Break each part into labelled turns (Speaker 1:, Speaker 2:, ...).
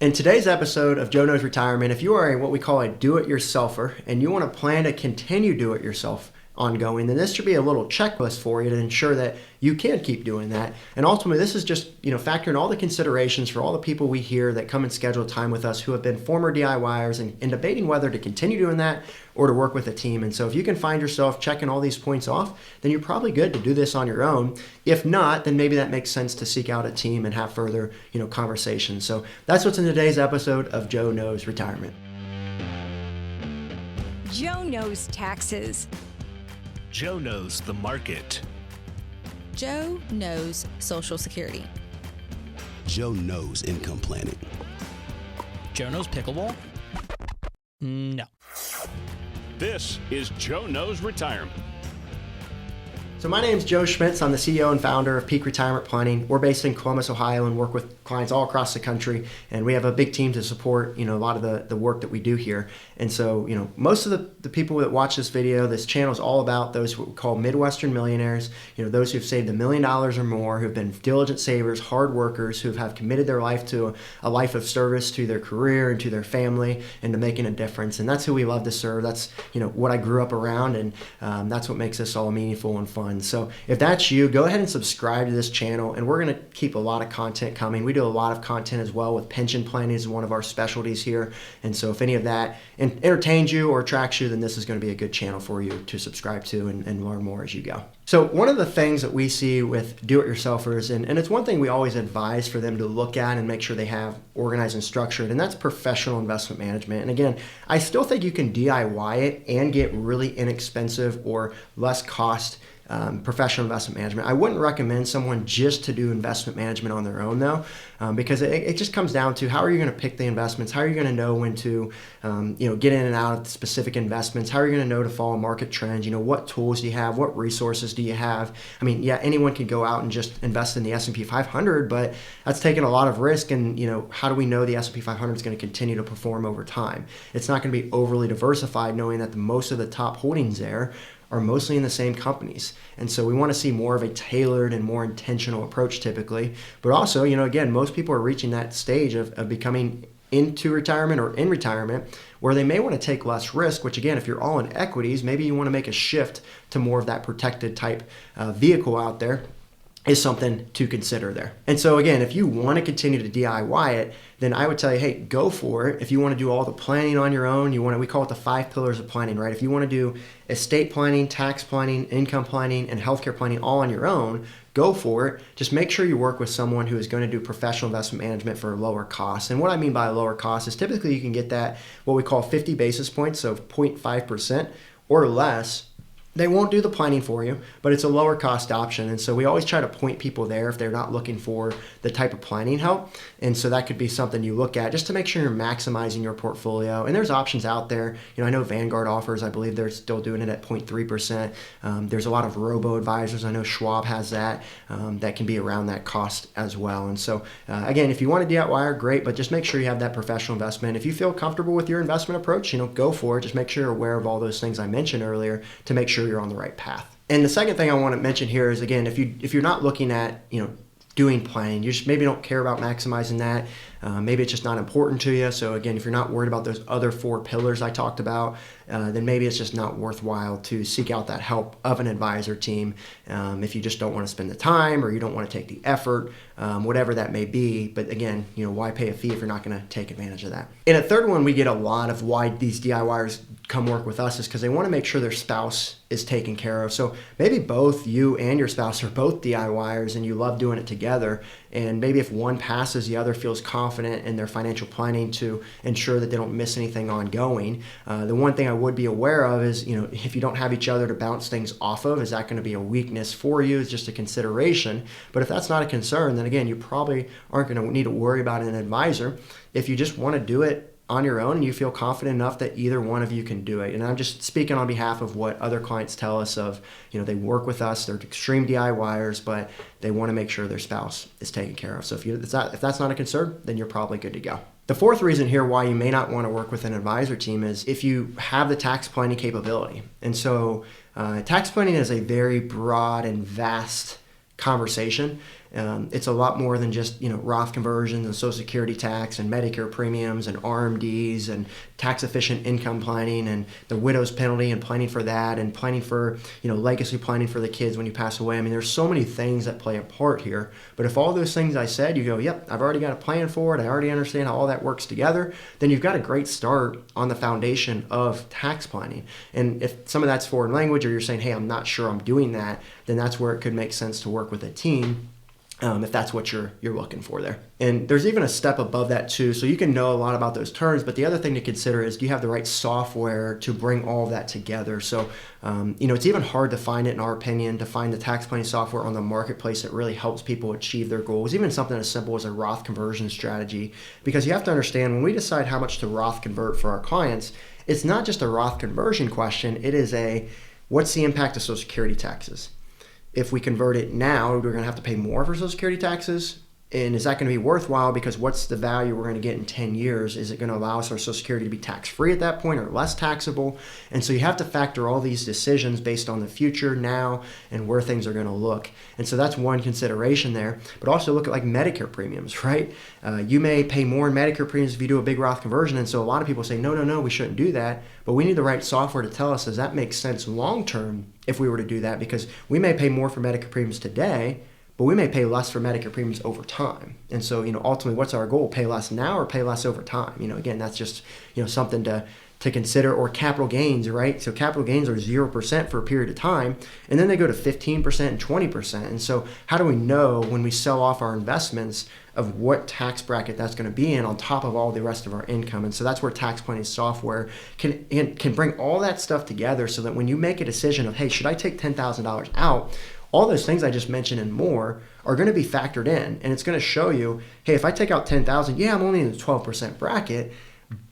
Speaker 1: In today's episode of Joe Knows Retirement, if you are what we call a do-it-yourselfer and you want to plan to continue do-it-yourself ongoing, then this should be a little checklist for you to ensure that you can keep doing that. And ultimately, this is just, factoring all the considerations for all the people we hear that come and schedule time with us who have been former DIYers and debating whether to continue doing that or to work with a team. And so if you can find yourself checking all these points off, then you're probably good to do this on your own. If not, then maybe that makes sense to seek out a team and have further, conversations. So that's what's in today's episode of Joe Knows Retirement.
Speaker 2: Joe knows taxes.
Speaker 3: Joe knows the market.
Speaker 4: Joe knows Social Security.
Speaker 5: Joe knows income planning.
Speaker 6: Joe knows pickleball? No.
Speaker 3: This is Joe Knows Retirement.
Speaker 1: So my name is Joe Schmitz. I'm the CEO and founder of Peak Retirement Planning. We're based in Columbus, Ohio, and work with clients all across the country. And we have a big team to support, a lot of the work that we do here. And so, most of the people that watch this video, this channel is all about those what we call Midwestern millionaires. Those who've saved $1 million or more, who've been diligent savers, hard workers, who have committed their life to a life of service to their career and to their family and to making a difference. And that's who we love to serve. That's, what I grew up around, and that's what makes this all meaningful and fun. So if that's you, go ahead and subscribe to this channel, and we're going to keep a lot of content coming. We do a lot of content as well with pension planning is one of our specialties here. And so if any of that entertains you or attracts you, then this is going to be a good channel for you to subscribe to and learn more as you go. So one of the things that we see with do-it-yourselfers, and it's one thing we always advise for them to look at and make sure they have organized and structured, and that's professional investment management. And again, I still think you can DIY it and get really inexpensive or less cost professional investment management. I wouldn't recommend someone just to do investment management on their own though, because it just comes down to how are you going to pick the investments? How are you going to know when to, get in and out of specific investments? How are you going to know to follow market trends? What tools do you have? What resources do you have? I mean, yeah, anyone can go out and just invest in the S&P 500, but that's taking a lot of risk. And, how do we know the S&P 500 is going to continue to perform over time? It's not going to be overly diversified, knowing that most of the top holdings there are mostly in the same companies. And so we want to see more of a tailored and more intentional approach typically. But also, again, most people are reaching that stage of becoming into retirement or in retirement where they may want to take less risk, which again, if you're all in equities, maybe you want to make a shift to more of that protected type vehicle out there is something to consider there. And so again, if you want to continue to DIY it, then I would tell you, hey, go for it. If you want to do all the planning on your own, we call it the 5 pillars of planning, right? If you want to do estate planning, tax planning, income planning, and healthcare planning all on your own, go for it. Just make sure you work with someone who is going to do professional investment management for a lower cost. And what I mean by a lower cost is typically you can get that, what we call 50 basis points, so 0.5% or less. They won't do the planning for you, but it's a lower cost option. And so we always try to point people there if they're not looking for the type of planning help. And so that could be something you look at just to make sure you're maximizing your portfolio. And there's options out there. I know Vanguard offers, I believe they're still doing it at 0.3%. There's a lot of robo-advisors. I know Schwab has that. That can be around that cost as well. And so again, if you want to DIY, great, but just make sure you have that professional investment. If you feel comfortable with your investment approach, go for it. Just make sure you're aware of all those things I mentioned earlier to make sure you're on the right path. And the second thing I want to mention here is, again, if you're not looking at, doing planning, you just maybe don't care about maximizing that. Maybe it's just not important to you. So again, if you're not worried about those other 4 pillars I talked about, then maybe it's just not worthwhile to seek out that help of an advisor team. If you just don't want to spend the time or you don't want to take the effort, whatever that may be. But again, why pay a fee if you're not going to take advantage of that? And a third one, we get a lot of why these DIYers come work with us is because they want to make sure their spouse is taken care of. So maybe both you and your spouse are both DIYers and you love doing it together. And maybe if one passes, the other feels confident in their financial planning to ensure that they don't miss anything ongoing. The one thing I would be aware of is, if you don't have each other to bounce things off of, is that going to be a weakness for you? It's just a consideration. But if that's not a concern, then again, you probably aren't going to need to worry about an advisor. If you just want to do it on your own and you feel confident enough that either one of you can do it. And I'm just speaking on behalf of what other clients tell us of, they work with us, they're extreme DIYers, but they want to make sure their spouse is taken care of. So if that's not a concern, then you're probably good to go. The fourth reason here why you may not want to work with an advisor team is if you have the tax planning capability. And so tax planning is a very broad and vast conversation. It's a lot more than just, Roth conversions and Social Security tax and Medicare premiums and RMDs and tax efficient income planning and the widow's penalty and planning for that and planning for, legacy planning for the kids when you pass away. I mean, there's so many things that play a part here. But if all those things I said, you go, yep, I've already got a plan for it, I already understand how all that works together, then you've got a great start on the foundation of tax planning. And if some of that's foreign language or you're saying, hey, I'm not sure I'm doing that, then that's where it could make sense to work with a team. If that's what you're looking for there. And there's even a step above that too, so you can know a lot about those terms, but the other thing to consider is, do you have the right software to bring all of that together? So, it's even hard to find it, in our opinion, to find the tax planning software on the marketplace that really helps people achieve their goals, even something as simple as a Roth conversion strategy, because you have to understand, when we decide how much to Roth convert for our clients, it's not just a Roth conversion question, it is what's the impact of Social Security taxes? If we convert it now, we're going to have to pay more for Social Security taxes. And is that going to be worthwhile? Because what's the value we're going to get in 10 years? Is it going to allow us our Social Security to be tax-free at that point or less taxable? And so you have to factor all these decisions based on the future now and where things are going to look. And so that's one consideration there. But also look at like Medicare premiums, right? You may pay more in Medicare premiums if you do a big Roth conversion. And so a lot of people say, no, we shouldn't do that. But we need the right software to tell us, does that make sense long-term if we were to do that? Because we may pay more for Medicare premiums today, but we may pay less for Medicare premiums over time. And so, ultimately, what's our goal? Pay less now or pay less over time? Again, that's just, something to consider. Or capital gains, right? So capital gains are 0% for a period of time, and then they go to 15% and 20%. And so how do we know when we sell off our investments of what tax bracket that's going to be in on top of all the rest of our income? And so that's where tax planning software can bring all that stuff together, so that when you make a decision of, hey, should I take $10,000 out? All those things I just mentioned and more are going to be factored in, and it's going to show you, hey, if I take out $10,000, yeah, I'm only in the 12% bracket,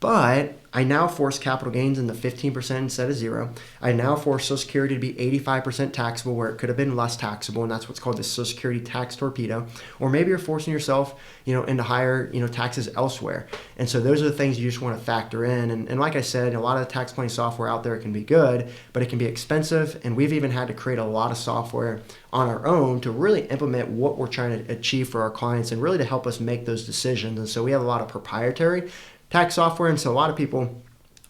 Speaker 1: but I now force capital gains in the 15% instead of 0. I now force Social Security to be 85% taxable where it could have been less taxable, and that's what's called the Social Security tax torpedo. Or maybe you're forcing yourself, into higher, taxes elsewhere. And so those are the things you just want to factor in. And like I said, a lot of the tax planning software out there can be good, but it can be expensive. And we've even had to create a lot of software on our own to really implement what we're trying to achieve for our clients and really to help us make those decisions. And so we have a lot of proprietary tax software. And so a lot of people,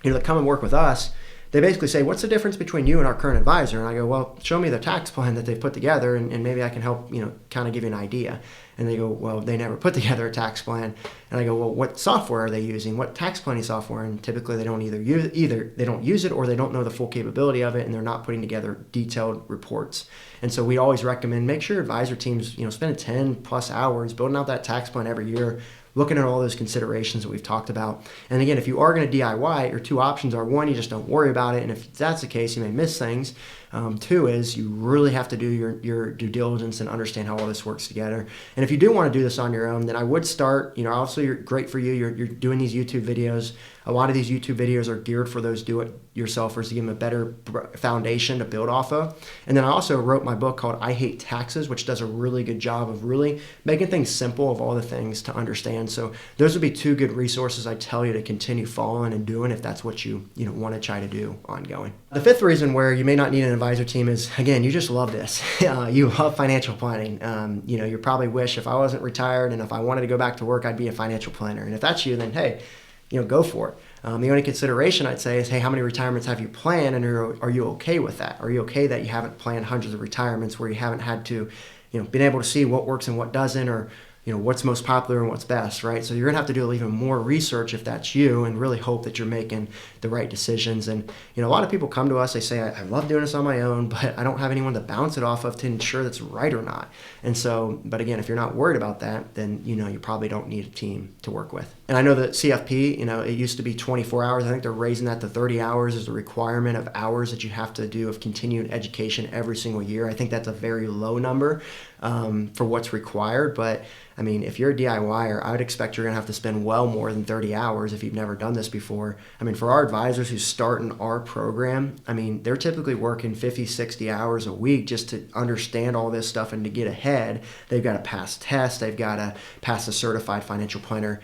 Speaker 1: that come and work with us, they basically say, what's the difference between you and our current advisor? And I go, well, show me the tax plan that they've put together, and maybe I can help, kind of give you an idea. And they go, well, they never put together a tax plan. And I go, well, what software are they using? What tax planning software? And typically they don't either they don't use it, or they don't know the full capability of it, and they're not putting together detailed reports. And so we always recommend, make sure your advisor teams, spend 10 plus hours building out that tax plan every year, looking at all those considerations that we've talked about. And again, if you are going to DIY, your two options are, one, you just don't worry about it, and if that's the case, you may miss things. Two is you really have to do your due diligence and understand how all this works together. And if you do want to do this on your own, then I would start, obviously you're great for you. You're doing these YouTube videos. A lot of these YouTube videos are geared for those do-it-yourselfers to give them a better foundation to build off of. And then I also wrote my book called I Hate Taxes, which does a really good job of really making things simple of all the things to understand. So those would be two good resources I tell you to continue following and doing if that's what you want to try to do ongoing. The fifth reason where you may not need an advisor team is, again, you just love this. You love financial planning. You probably wish if I wasn't retired and if I wanted to go back to work, I'd be a financial planner. And if that's you, then hey, go for it. The only consideration I'd say is, hey, how many retirements have you planned, and are you okay with that? Are you okay that you haven't planned hundreds of retirements where you haven't had to, been able to see what works and what doesn't, or what's most popular and what's best, right? So you're gonna have to do even more research if that's you, and really hope that you're making the right decisions. And a lot of people come to us, they say, I love doing this on my own, but I don't have anyone to bounce it off of to ensure that's right or not. And so, but again, if you're not worried about that, then you probably don't need a team to work with. And I know that CFP, it used to be 24 hours. I think they're raising that to 30 hours as a requirement of hours that you have to do of continuing education every single year. I think that's a very low number for what's required. But I mean, if you're a DIYer, I would expect you're going to have to spend well more than 30 hours if you've never done this before. I mean, for our advisors who start in our program, I mean, they're typically working 50, 60 hours a week just to understand all this stuff and to get ahead. They've got to pass tests. They've got to pass a certified financial planner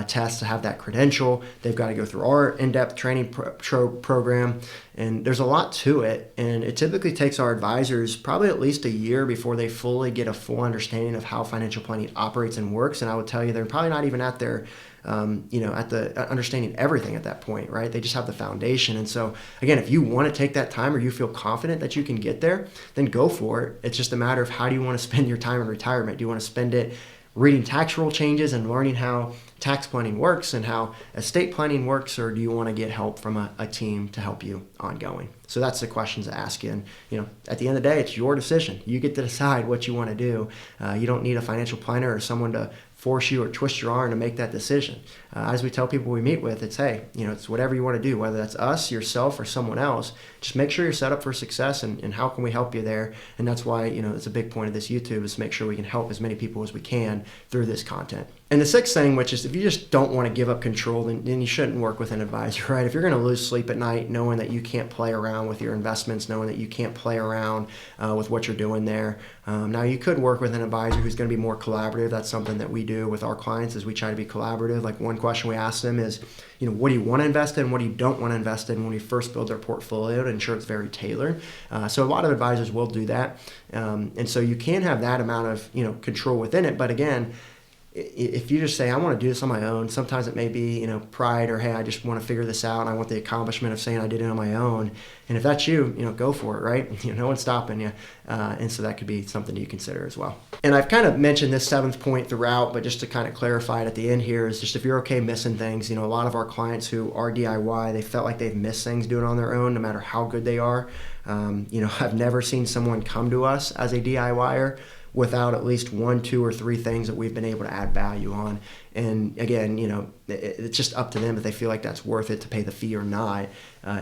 Speaker 1: test to have that credential. They've got to go through our in-depth training program, and there's a lot to it. And it typically takes our advisors probably at least a year before they fully get a full understanding of how financial planning operates and works. And I would tell you, they're probably not even at their at the understanding everything at that point, right? They just have the foundation. And so again, if you want to take that time or you feel confident that you can get there, then go for it. It's just a matter of how do you want to spend your time in retirement? Do you want to spend it reading tax rule changes and learning how tax planning works and how estate planning works, or do you want to get help from a team to help you ongoing? So that's the questions to ask you. And at the end of the day, it's your decision. You get to decide what you want to do. You don't need a financial planner or someone to force you or twist your arm to make that decision. As we tell people we meet with, it's, hey, it's whatever you want to do, whether that's us, yourself, or someone else. Just make sure you're set up for success, and how can we help you there? And that's why, it's a big point of this YouTube, is to make sure we can help as many people as we can through this content. And the sixth thing, which is if you just don't want to give up control, then you shouldn't work with an advisor, right? If you're going to lose sleep at night knowing that you can't play around with your investments, knowing that you can't play around with what you're doing there. Now, you could work with an advisor who's going to be more collaborative. That's something that we do with our clients, is we try to be collaborative. Like, one question we ask them is, what do you want to invest in? What do you don't want to invest in when we first build their portfolio to ensure it's very tailored? So a lot of advisors will do that. And so you can have that amount of, control within it. But again, if you just say, I want to do this on my own, sometimes it may be, pride, or, hey, I just want to figure this out and I want the accomplishment of saying I did it on my own. And if that's you, go for it, right? No one's stopping you. And so that could be something you consider as well. And I've kind of mentioned this seventh point throughout, but just to kind of clarify it at the end here is just, if you're okay missing things, a lot of our clients who are DIY, they felt like they've missed things doing it on their own, no matter how good they are. I've never seen someone come to us as a DIYer without at least 1, 2, or 3 things that we've been able to add value on. And again, it's just up to them if they feel like that's worth it to pay the fee or not,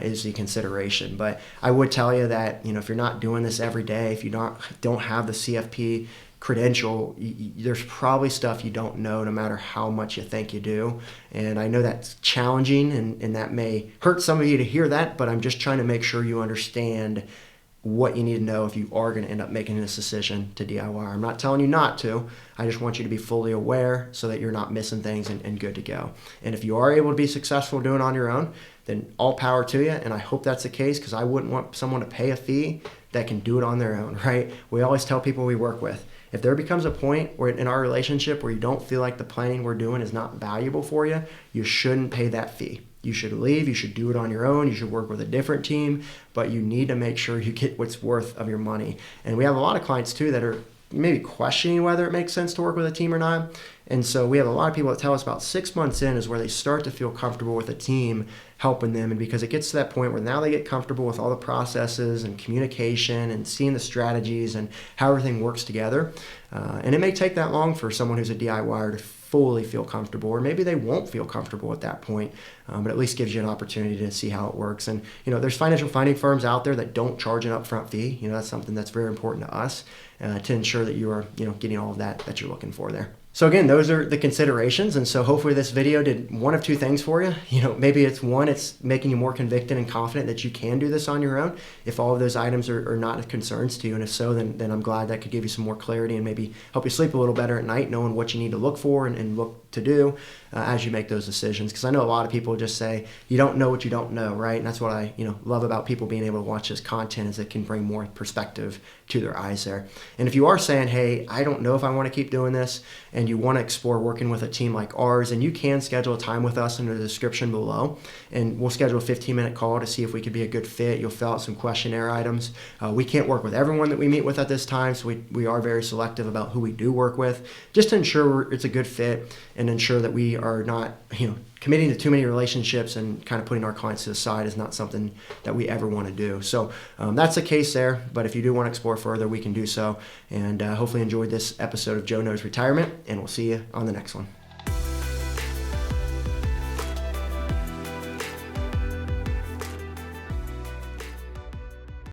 Speaker 1: is the consideration. But I would tell you that, if you're not doing this every day, if you don't have the CFP credential, there's probably stuff you don't know, no matter how much you think you do. And I know that's challenging, and that may hurt some of you to hear that, but I'm just trying to make sure you understand what you need to know if you are going to end up making this decision to DIY. I'm not telling you not to. I just want you to be fully aware so that you're not missing things and good to go. And if you are able to be successful doing it on your own, then all power to you. And I hope that's the case, because I wouldn't want someone to pay a fee that can do it on their own, right? We always tell people we work with, if there becomes a point where in our relationship where you don't feel like the planning we're doing is not valuable for you, you shouldn't pay that fee. You should leave. You should do it on your own. You should work with a different team, but you need to make sure you get what's worth of your money. And we have a lot of clients too that are maybe questioning whether it makes sense to work with a team or not. And so we have a lot of people that tell us about 6 months in is where they start to feel comfortable with a team helping them. And because it gets to that point where now they get comfortable with all the processes and communication and seeing the strategies and how everything works together. And it may take that long for someone who's a DIYer to fully feel comfortable, or maybe they won't feel comfortable at that point, but at least gives you an opportunity to see how it works. And there's financial planning firms out there that don't charge an upfront fee. That's something that's very important to us, to ensure that you are getting all of that you're looking for there. So again, those are the considerations. And so hopefully this video did one of 2 things for you. Maybe it's one, it's making you more convicted and confident that you can do this on your own, if all of those items are not concerns to you. And if so, then I'm glad that could give you some more clarity and maybe help you sleep a little better at night, knowing what you need to look for and look to do as you make those decisions. Because I know a lot of people just say, you don't know what you don't know, right? And that's what I love about people being able to watch this content, is it can bring more perspective to their eyes there. And if you are saying, hey, I don't know if I want to keep doing this, and you want to explore working with a team like ours, and you can schedule a time with us in the description below, and we'll schedule a 15-minute call to see if we could be a good fit. You'll fill out some questionnaire items. We can't work with everyone that we meet with at this time, so we are very selective about who we do work with, just to ensure it's a good fit and ensure that we are not committing to too many relationships, and kind of putting our clients to the side is not something that we ever want to do. So that's the case there. But if you do want to explore further, we can do so. And hopefully enjoyed this episode of Joe Knows Retirement, and we'll see you on the next one.